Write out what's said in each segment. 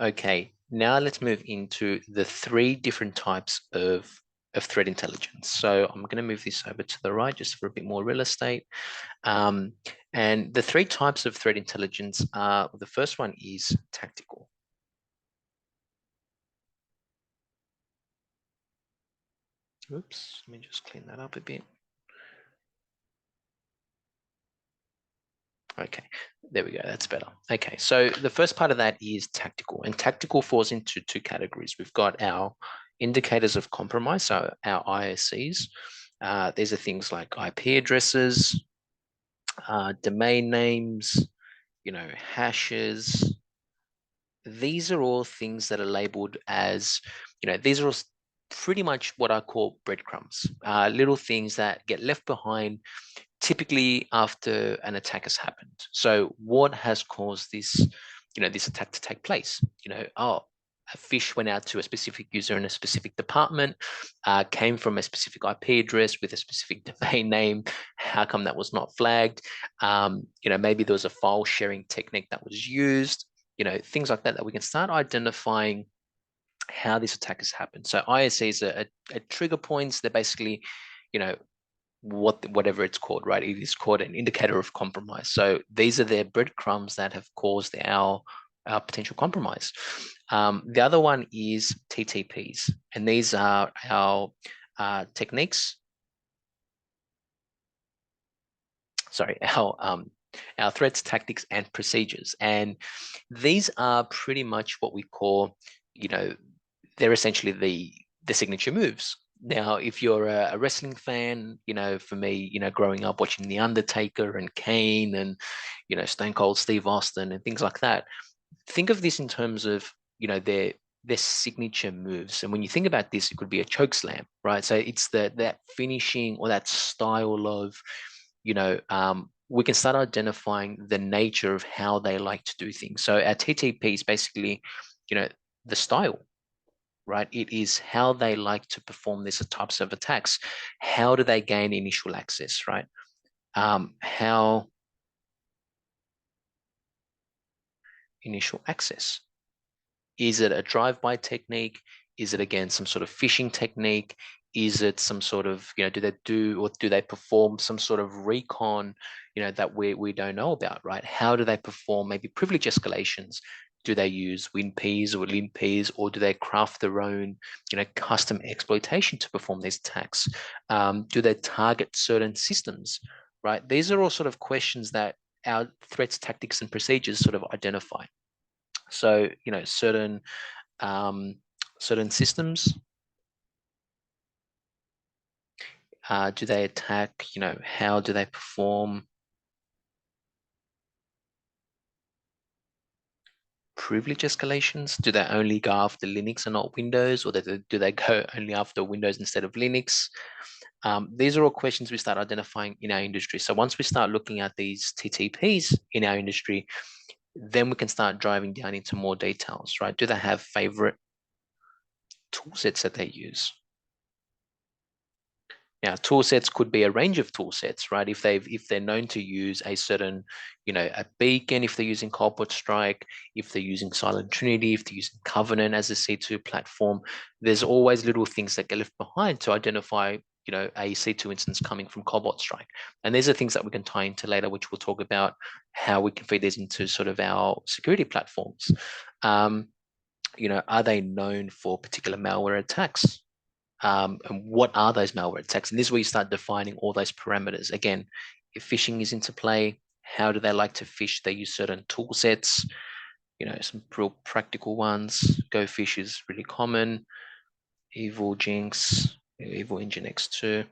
Okay, now let's move into the three different types of threat intelligence. So I'm going to move this over to the right just for a bit more real estate. Um, and the three types of threat intelligence are, the first one is tactical. Oops, let me just clean that up a bit. Okay, there we go. That's better. Okay, so the first part of that is tactical, and tactical falls into two categories. We've got our indicators of compromise, so our ISCs. These are things like IP addresses, domain names, hashes. These are all things that are labeled as, these are all pretty much what I call breadcrumbs, little things that get left behind typically after an attack has happened. So what has caused this attack to take place? Oh, a fish went out to a specific user in a specific department, came from a specific IP address with a specific domain name. How come that was not flagged? Maybe there was a file sharing technique that was used. Things like that that we can start identifying how this attack has happened. So ISCs are trigger points. They're basically, you know, whatever it's called, right? It is called an indicator of compromise. So these are the breadcrumbs that have caused our potential compromise. The other one is TTPs, and these are our techniques. Sorry, our threats, tactics, and procedures, and these are pretty much what we call, they're essentially the signature moves. Now, if you're a wrestling fan, for me, growing up watching The Undertaker and Kane and, Stone Cold Steve Austin and things like that, think of this in terms of, their signature moves. And when you think about this, it could be a choke slam, right? So it's that finishing or that style of, we can start identifying the nature of how they like to do things. So our TTP is basically, the style, right? It is how they like to perform these types of attacks. How do they gain initial access, right? How initial access. Is it a drive-by technique? Is it again some sort of phishing technique? Is it some sort of, do they perform some sort of recon, that we don't know about, right? How do they perform maybe privilege escalations? Do they use WinPs or LinPs, or do they craft their own, custom exploitation to perform these attacks? Do they target certain systems, right? These are all sort of questions that our threats, tactics, and procedures sort of identify. So, um, certain systems, do they attack? How do they perform? Privilege escalations? Do they only go after Linux and not Windows, or do they go only after Windows instead of Linux? These are all questions we start identifying in our industry. So once we start looking at these TTPs in our industry, then we can start driving down into more details, right? Do they have favorite tool sets that they use? Now, tool sets could be a range of tool sets, right? If they're known to use a certain, a beacon, if they're using Corporate Strike, if they're using Silent Trinity, if they're using Covenant as a C2 platform, there's always little things that get left behind to identify, a C2 instance coming from Cobalt Strike. And these are things that we can tie into later, which we'll talk about how we can feed these into sort of our security platforms. Are they known for particular malware attacks? And what are those malware attacks? And this is where you start defining all those parameters. Again, if phishing is into play, how do they like to phish? They use certain tool sets, some real practical ones. GoPhish is really common. Evil Jinx, Evil Nginx 2.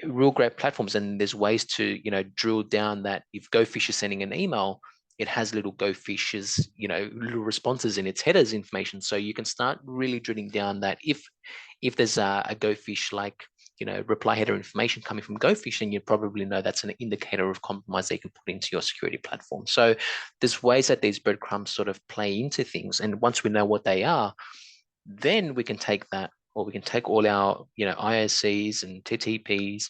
Real great platforms. And there's ways to, drill down that if GoPhish is sending an email, it has little GoPhishes, little responses in its headers information. So you can start really drilling down that if there's a GoPhish like, reply header information coming from GoPhish, then you probably know that's an indicator of compromise that you can put into your security platform. So there's ways that these breadcrumbs sort of play into things. And once we know what they are, then we can take that, or we can take all our, ISCs and TTPs,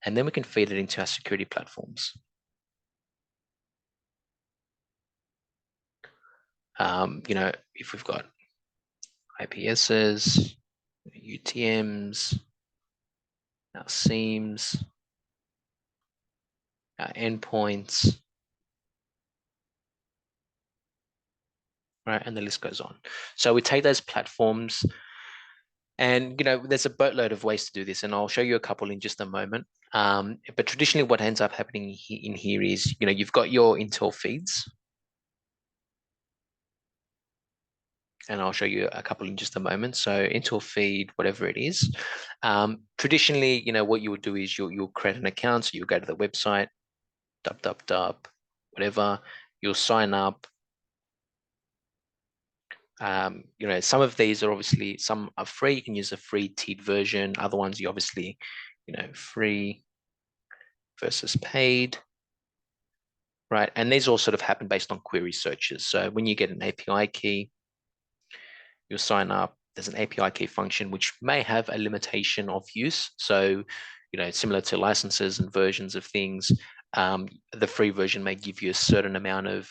and then we can feed it into our security platforms. if we've got IPSs, UTMs, our SIEMs, our endpoints, right? And the list goes on. So we take those platforms, and there's a boatload of ways to do this, and I'll show you a couple in just a moment. But traditionally, what ends up happening in here is, you've got your Intel feeds, and I'll show you a couple in just a moment. So Intel feed, whatever it is. Traditionally, what you would do is you'll create an account. So you'll go to the website, whatever. You'll sign up. Some of these are obviously, some are free. You can use a free tiered version. Other ones, you obviously, free versus paid, right? And these all sort of happen based on query searches. So when you get an API key, you'll sign up. There's an API key function which may have a limitation of use. So, similar to licenses and versions of things, the free version may give you a certain amount of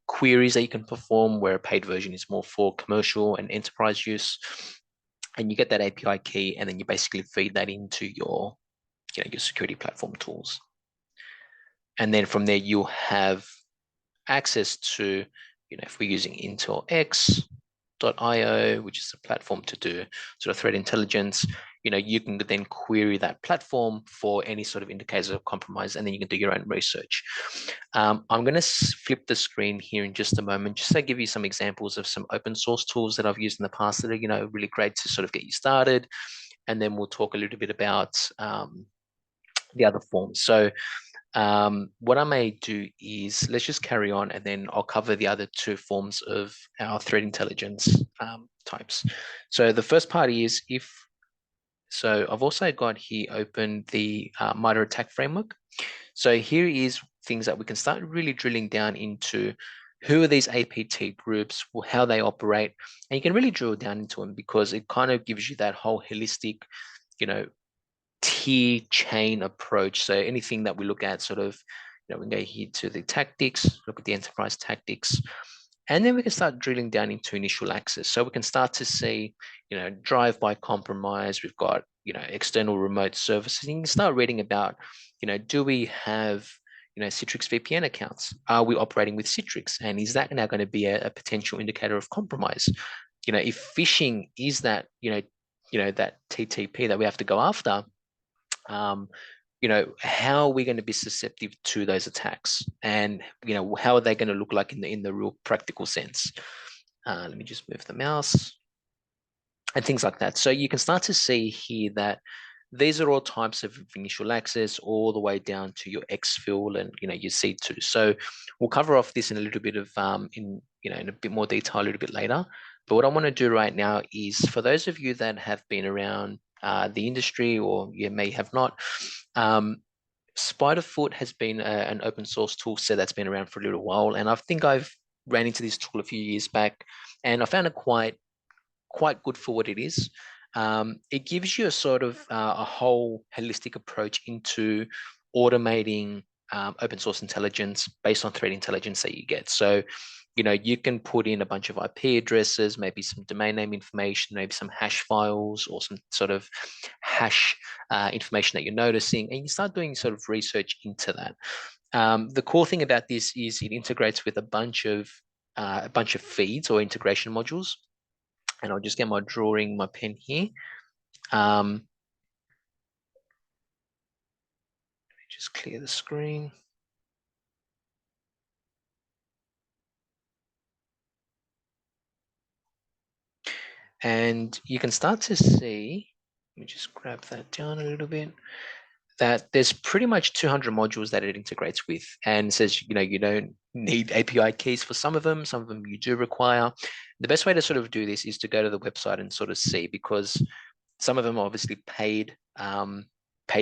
queries that you can perform, where a paid version is more for commercial and enterprise use. And you get that API key, and then you basically feed that into your security platform tools. And then from there, you'll have access to, if we're using Intel X.io, which is a platform to do sort of threat intelligence, you can then query that platform for any sort of indicators of compromise, and then you can do your own research. I'm going to flip the screen here in just a moment, just to give you some examples of some open source tools that I've used in the past that are, really great to sort of get you started. And then we'll talk a little bit about the other forms. So what I may do is, let's just carry on, and then I'll cover the other two forms of our threat intelligence types. So the first part is so I've also got here open the MITRE ATT&CK framework. So here is things that we can start really drilling down into. Who are these APT groups, or how they operate? And you can really drill down into them, because it kind of gives you that whole holistic, tier chain approach. So anything that we look at, sort of, we can go here to the tactics, look at the enterprise tactics, and then we can start drilling down into initial access. So we can start to see, drive-by compromise. We've got, external remote services. You can start reading about, do we have, Citrix VPN accounts? Are we operating with Citrix? And is that now going to be a potential indicator of compromise? If phishing is that, that TTP that we have to go after, how are we going to be susceptible to those attacks, and how are they going to look like in the real practical sense? Let me just move the mouse and things like that. So you can start to see here that these are all types of initial access, all the way down to your exfil and your C2. So we'll cover off this in a little bit of in a bit more detail a little bit later. But what I want to do right now is, for those of you that have been around the industry, or you may have not, Spiderfoot has been an open source tool set that's been around for a little while, and I think I've ran into this tool a few years back, and I found it quite good for what it is. It gives you a sort of a whole holistic approach into automating open source intelligence based on threat intelligence that you get. So, you can put in a bunch of IP addresses, maybe some domain name information, maybe some hash files, or some sort of hash information that you're noticing, and you start doing sort of research into that. The cool thing about this is it integrates with a bunch of feeds or integration modules. And I'll just get my pen here. Let me just clear the screen. And you can start to see, let me just grab that down a little bit, that there's pretty much 200 modules that it integrates with, and says, you don't need API keys for some of them you do require. The best way to sort of do this is to go to the website and sort of see, because some of them are obviously paid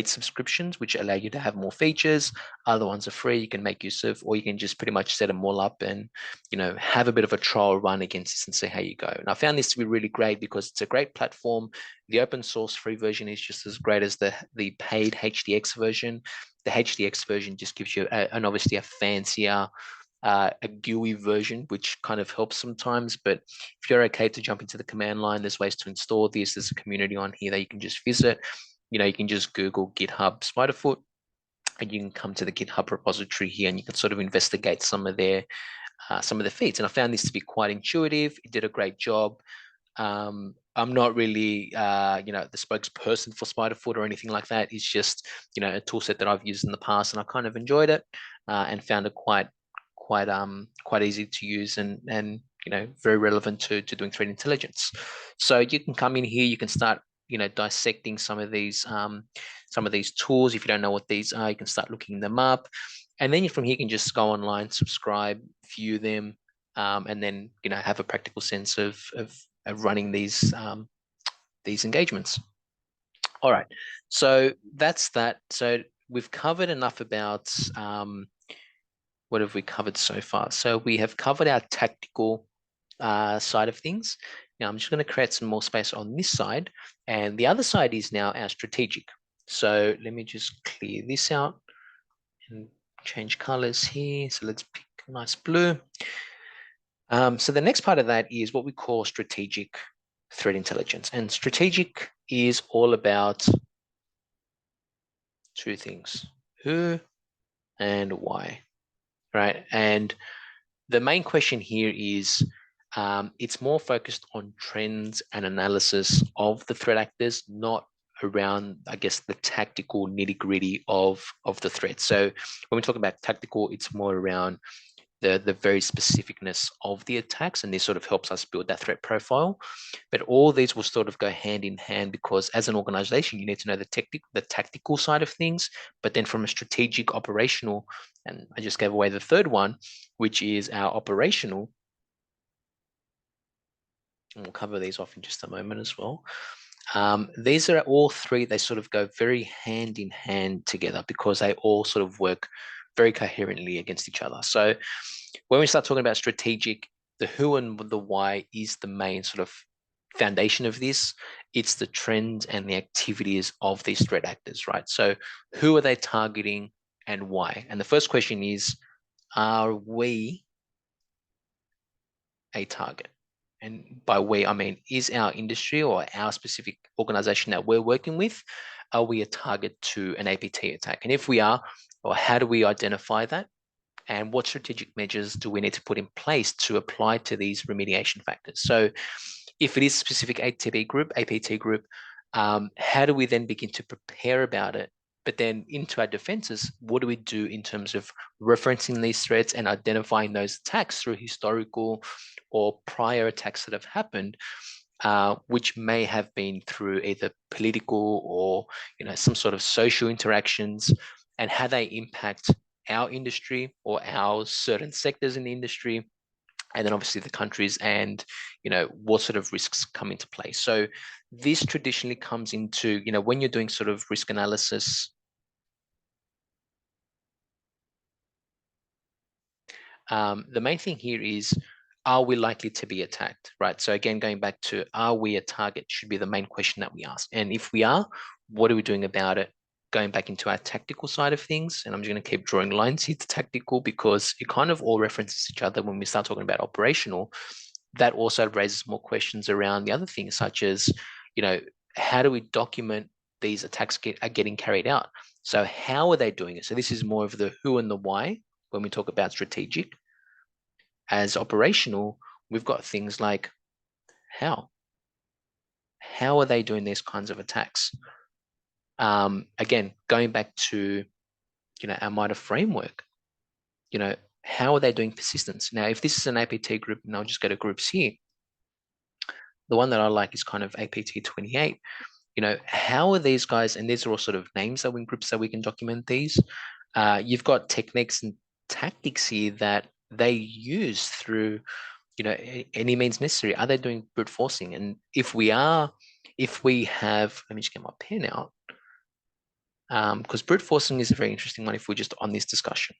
subscriptions, which allow you to have more features. Other ones are free, you can make use of, or you can just pretty much set them all up and have a bit of a trial run against this and see how you go. And I found this to be really great, because it's a great platform. The open source free version is just as great as the paid HDX version. The HDX version just gives you obviously a fancier a GUI version, which kind of helps sometimes. But if you're okay to jump into the command line, there's ways to install this. There's a community on here that you can just visit. You can just Google GitHub Spiderfoot, and you can come to the GitHub repository here, and you can sort of investigate some of their feeds. And I found this to be quite intuitive. It did a great job. I'm not really, the spokesperson for Spiderfoot or anything like that. It's just, a tool set that I've used in the past, and I kind of enjoyed it and found it quite easy to use and very relevant to doing threat intelligence. So you can come in here, you can start, dissecting some of these tools. If you don't know what these are, you can start looking them up, and then from here you can just go online, subscribe, view them, and then have a practical sense of running these engagements. All right, so that's that. So we've covered enough about what have we covered so far? So we have covered our tactical side of things. Now I'm just going to create some more space on this side, and the other side is now our strategic. So let me just clear this out and change colors here. So let's pick a nice blue. So the next part of that is what we call strategic threat intelligence. And strategic is all about two things: who and why, right? And the main question here is it's more focused on trends and analysis of the threat actors, not around, I guess, the tactical nitty-gritty of the threat. So when we talk about tactical, it's more around the very specificness of the attacks, and this sort of helps us build that threat profile. But all these will sort of go hand in hand, because as an organization, you need to know the tactical side of things, but then from a strategic, operational, and I just gave away the third one, which is our operational, and we'll cover these off in just a moment as well. These are all three, they sort of go very hand in hand together, because they all sort of work very coherently against each other. So when we start talking about strategic, the who and the why is the main sort of foundation of this. It's the trends and the activities of these threat actors, right? So who are they targeting and why? And the first question is, are we a target? And by we, I mean, is our industry or our specific organization that we're working with, are we a target to an APT attack? And if we are, or how do we identify that? And what strategic measures do we need to put in place to apply to these remediation factors? So if it is a specific APT group, how do we then begin to prepare about it? But then into our defenses, what do we do in terms of referencing these threats and identifying those attacks through historical or prior attacks that have happened, which may have been through either political or some sort of social interactions, and how they impact our industry or our certain sectors in the industry, and then obviously the countries, and what sort of risks come into play. So this traditionally comes into when you're doing sort of risk analysis. The main thing here is, are we likely to be attacked, right? So again, going back to, are we a target, should be the main question that we ask. And if we are, what are we doing about it? Going back into our tactical side of things, and I'm just going to keep drawing lines here to tactical, because it kind of all references each other when we start talking about operational. That also raises more questions around the other things, such as, how do we document these attacks are getting carried out? So how are they doing it? So this is more of the who and the why when we talk about strategic. As operational, we've got things like how. How are they doing these kinds of attacks? Again, going back to our MITRE framework, how are they doing persistence? Now, if this is an APT group, and I'll just go to groups here, the one that I like is kind of APT 28. How are these guys, and these are all sort of names that we in groups that we can document these. You've got techniques and tactics here that they use through any means necessary. Are they doing brute forcing? And if we have, let me just get my pen out, because brute forcing is a very interesting one if we're just on this discussion,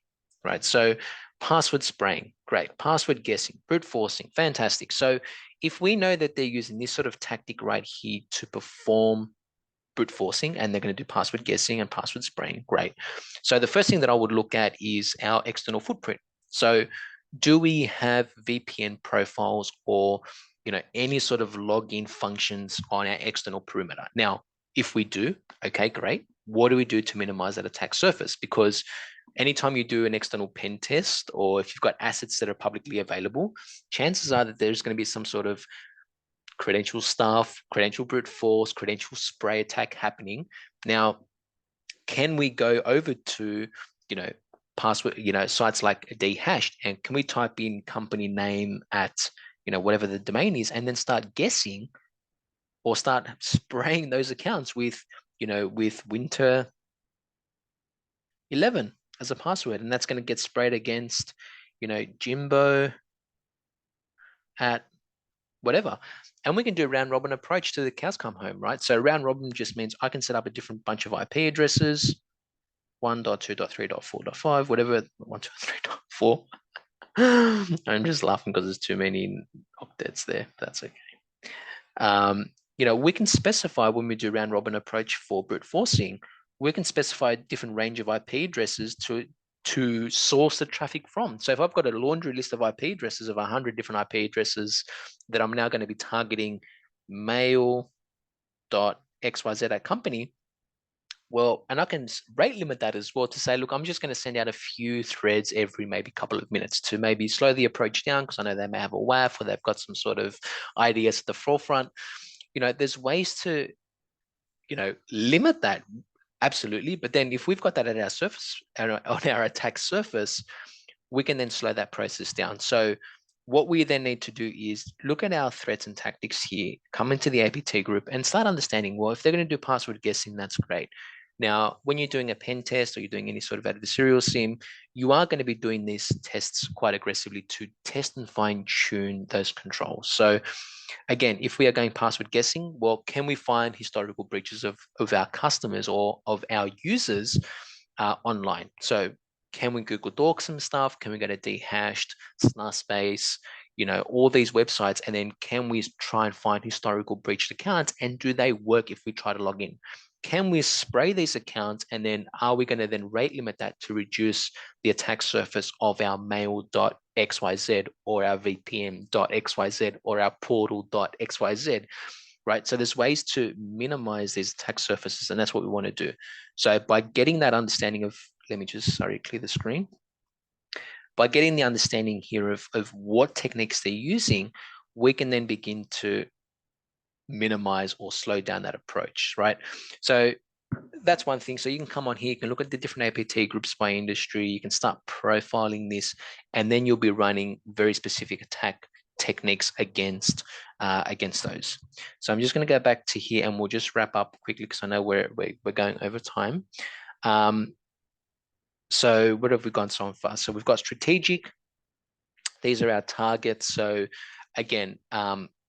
right? So password spraying, great. Password guessing, brute forcing, fantastic. So if we know that they're using this sort of tactic right here to perform brute forcing, and they're going to do password guessing and password spraying, great. So the first thing that I would look at is our external footprint. So do we have VPN profiles or any sort of login functions on our external perimeter? Now, if we do, okay, great. What do we do to minimize that attack surface? Because anytime you do an external pen test, or if you've got assets that are publicly available, chances are that there's going to be some sort of credential stuff, credential brute force, credential spray attack happening. Now, can we go over to, password, sites like Dhashed, and can we type in company name at, whatever the domain is, and then start guessing or start spraying those accounts with, with winter 11 as a password, and that's going to get sprayed against, Jimbo at whatever. And we can do a round robin approach to the cows come home, right? So round robin just means I can set up a different bunch of IP addresses, 1.2.3.4.5, whatever, 1.2.3.4. I'm just laughing because there's too many octets there. That's okay. We can specify when we do round robin approach for brute forcing, we can specify a different range of IP addresses to source the traffic from. So if I've got a laundry list of IP addresses of 100 different IP addresses that I'm now going to be targeting mail.xyz at company, well, and I can rate limit that as well to say, look, I'm just going to send out a few threads every maybe couple of minutes to maybe slow the approach down, because I know they may have a WAF or they've got some sort of IDS at the forefront. There's ways to, limit that. Absolutely. But then if we've got that at our surface, on our attack surface, we can then slow that process down. So what we then need to do is look at our threats and tactics here, come into the APT group and start understanding, well, if they're going to do password guessing, that's great. Now, when you're doing a pen test or you're doing any sort of adversarial SIM, you are going to be doing these tests quite aggressively to test and fine tune those controls. So again, if we are going password guessing, well, can we find historical breaches of our customers or of our users online? So can we Google Dork some stuff? Can we go to Dhashed, Snarspace, all these websites, and then can we try and find historical breached accounts, and do they work if we try to log in? Can we spray these accounts, and then are we going to then rate limit that to reduce the attack surface of our mail.xyz or our vpn.xyz or our portal.xyz, right? So there's ways to minimize these attack surfaces, and that's what we want to do. So by getting that understanding of, let me just, clear the screen. By getting the understanding here of what techniques they're using, we can then begin to minimize or slow down that approach, right? So that's one thing. So you can come on here, you can look at the different APT groups by industry, you can start profiling this, and then you'll be running very specific attack techniques against those. So I'm just going to go back to here and we'll just wrap up quickly because I know we're going over time. So what have we gone so far? So we've got strategic. These are our targets. So again,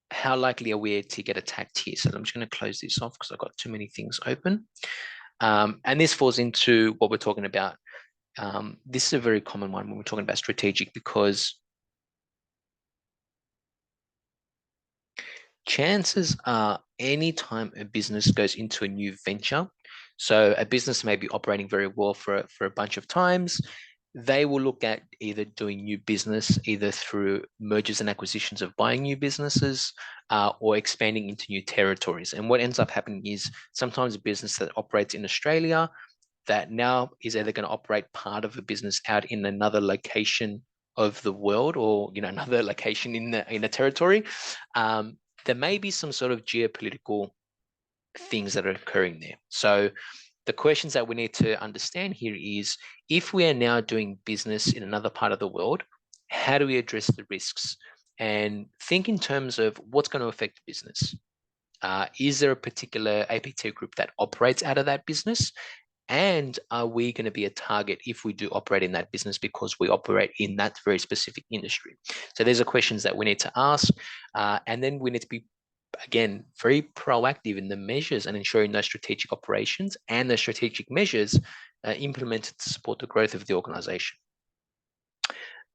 how likely are we to get attacked here? So I'm just going to close this off because I've got too many things open. And this falls into what we're talking about. This is a very common one when we're talking about strategic, because chances are anytime a business goes into a new venture, so a business may be operating very well for a bunch of times, they will look at either doing new business, either through mergers and acquisitions of buying new businesses, or expanding into new territories. And what ends up happening is sometimes a business that operates in Australia that now is either going to operate part of a business out in another location of the world, or another location in a territory. There may be some sort of geopolitical things that are occurring there. So the questions that we need to understand here is, if we are now doing business in another part of the world, how do we address the risks? And think in terms of what's going to affect business. Is there a particular APT group that operates out of that business? And are we going to be a target if we do operate in that business because we operate in that very specific industry? So these are questions that we need to ask. And then we need to be, again, very proactive in the measures and ensuring those strategic operations and the strategic measures implemented to support the growth of the organization.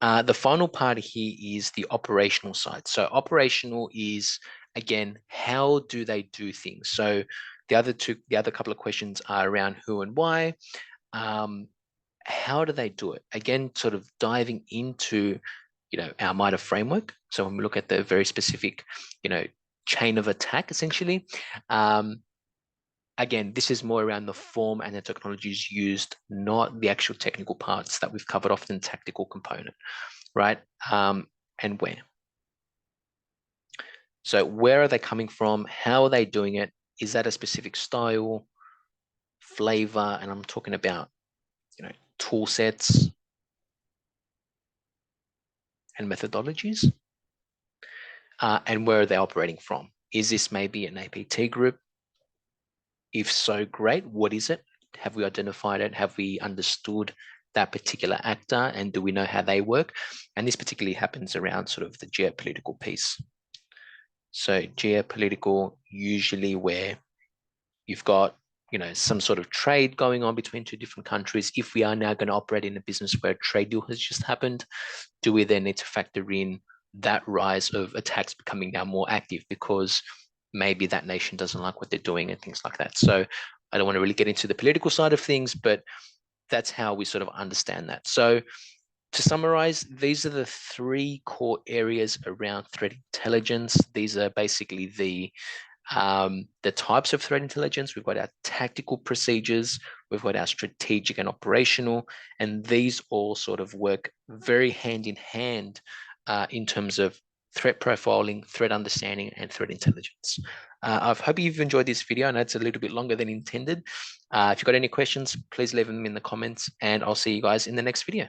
The final part here is the operational side. So operational is, again, how do they do things? So the other couple of questions are around who and why. How do they do it? Again, sort of diving into, our MITRE framework. So when we look at the very specific, chain of attack, essentially, again, this is more around the form and the technologies used, not the actual technical parts that we've covered off in the tactical component, right? And where. So where are they coming from? How are they doing it? Is that a specific style, flavor? And I'm talking about, tool sets and methodologies. And where are they operating from? Is this maybe an APT group? If so, great. What is it? Have we identified it? Have we understood that particular actor? And do we know how they work? And this particularly happens around sort of the geopolitical piece. So geopolitical, usually where you've got, some sort of trade going on between two different countries. If we are now going to operate in a business where a trade deal has just happened, do we then need to factor in that rise of attacks becoming now more active because maybe that nation doesn't like what they're doing and things like that? So I don't want to really get into the political side of things, but that's how we sort of understand that. So to summarize, these are the three core areas around threat intelligence. These are basically the types of threat intelligence. We've got our tactical procedures, we've got our strategic and operational, and these all sort of work very hand in hand in terms of threat profiling, threat understanding, and threat intelligence. I hope you've enjoyed this video. I know it's a little bit longer than intended. If you've got any questions, please leave them in the comments, and I'll see you guys in the next video.